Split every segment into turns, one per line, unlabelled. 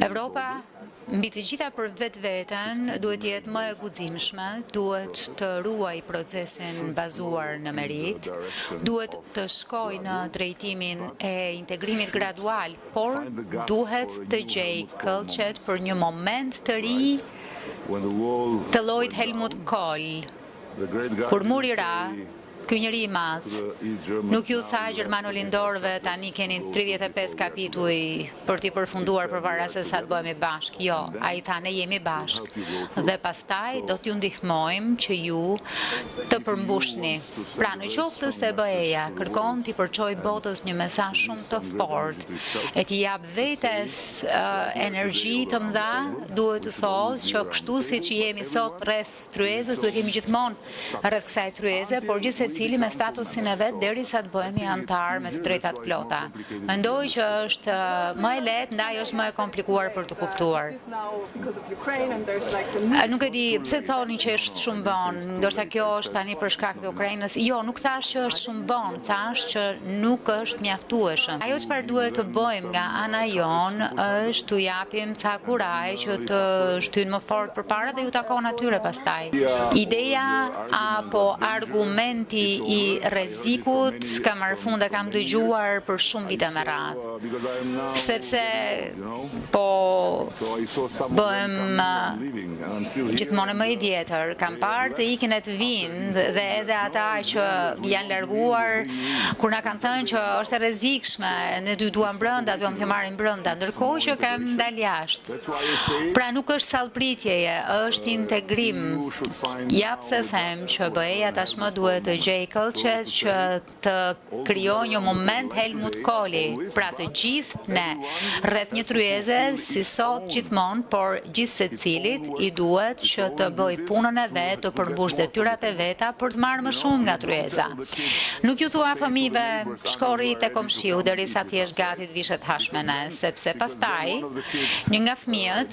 Europa mbi të gjitha për vetveten duhet jetë më e guximshme, duhet të ruaj procesin bazuar në merit, duhet të shkojë në drejtimin e integrimit gradual, por duhet të gjejë këllqet për një moment të ri të llojit Helmut Kohl, kur muri ra. Ky njeri i madh nuk ju tha gjermanolindorëve tani keni 35 kapituj për t'i përfunduar përpara se sa të bëhemi bashkë. Jo, ai tha ne jemi bashkë dhe pastaj do t'ju ndihmojmë që ju të përmbushni. Pra në qoftë se BE-ja kërkon t'i përçojë botës një mesazh shumë të fortë e t'i jap vetes energji të mëdha, duhet të thotë që kështu siç jemi sot rreth tryezës, duhet jemi gjithmonë rreth kësaj tryeze, por gjithsesi cili me statusin e vet derisa të bëhemi antar me të drejtat plota. Mendoj që është më e lehtë, ndaj është më e komplikuar për të kuptuar. Nuk e di pse thoni që është shumë vonë, ndoshta kjo është tani për shkak të Ukrainës. Jo, nuk thash që është shumë vonë, thash që nuk është mjaftueshëm. Ajo çfarë duhet të bëjmë nga ana jon është t'u japim ca kuraj që të shtyjnë më fort përpara dhe ju takon atyre pastaj. Ideja apo argumenti i rrezikut ka marrë fund e kam dëgjuar për shumë vite me radhë. Sepse po bëhem gjithmonë më i vjetër, kam parë të ikin e të vinë dhe edhe ata që janë larguar kur na kanë thënë që është e rrezikshme, ne dy duam brenda, duam të marrim brenda, ndërkohë që kanë dalë jashtë. Pra nuk është sallpritjeje, është integrim. Ja pse them që BE-ja tashmë duhet të gjejë këllqet që të krijojë një moment Helmut Kohli, pra të gjithë ne rreth një tryeze si sot gjithmonë, por gjithë secilit i duhet që të bëj punën e vet, të përmbush detyrat e veta për të marrë më shumë nga tryeza. Nuk ju thua fëmijëve shko rri te komshiu derisa ti jesh gati të vishet hashmene, sepse pastaj një nga fëmijët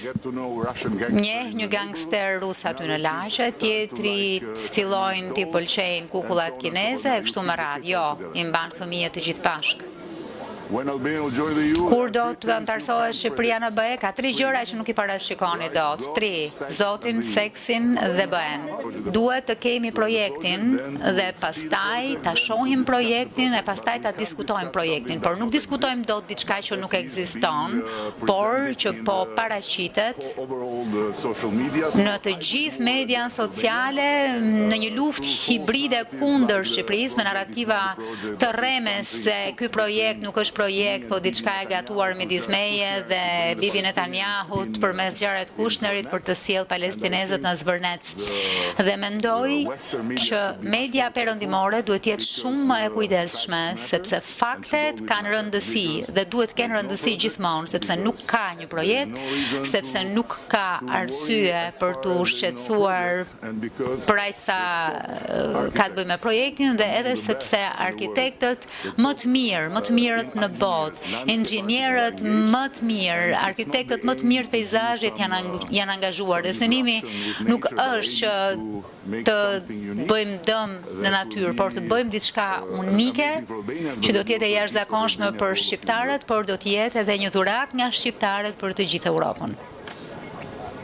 njeh një gangster rus aty në lagje, tjetri fillojnë t'i pëlqejnë kukullat kineze e kështu me radhë. Jo, i mban fëmijët të gjithë bashkë. Kur do të antarësohet Shqipëria në BE, ka 3 gjëra që nuk i parashikoni dot. 3. Zotin, seksin dhe BE-n. Duhet të kemi projektin dhe pastaj ta shohim projektin e pastaj ta diskutojmë projektin. Por nuk diskutojmë dot diçka që nuk ekziston, por që po paraqitet në të gjithë median sociale në një luftë hibride kundër Shqipërisë me narrativa të rremes se ky projekt nuk është projekt, po diçka e gatuar midis meje dhe Bibi Netanyahut përmes Jared Kushnerit për të sjellë palestinezët në Zvërnec. Dhe mendoj që media perëndimore duhet jetë shumë më e kujdesshme, sepse faktet kanë rëndësi dhe duhet të kenë rëndësi gjithmonë, sepse nuk ka një projekt, sepse nuk ka arsye për të shqetësuar për aq sa ka të bëjë me projektin dhe edhe sepse arkitektët më të mirët në botë, inxhinierët më të mirë, arkitektët më të mirë të peizazhit janë angazhuar. Dhe synimi nuk është që të bëjmë dëm në natyrë, por të bëjmë diçka unike që do të jetë e jashtëzakonshme për shqiptarët, por do të jetë edhe një dhuratë nga shqiptarët për të gjithë Europën.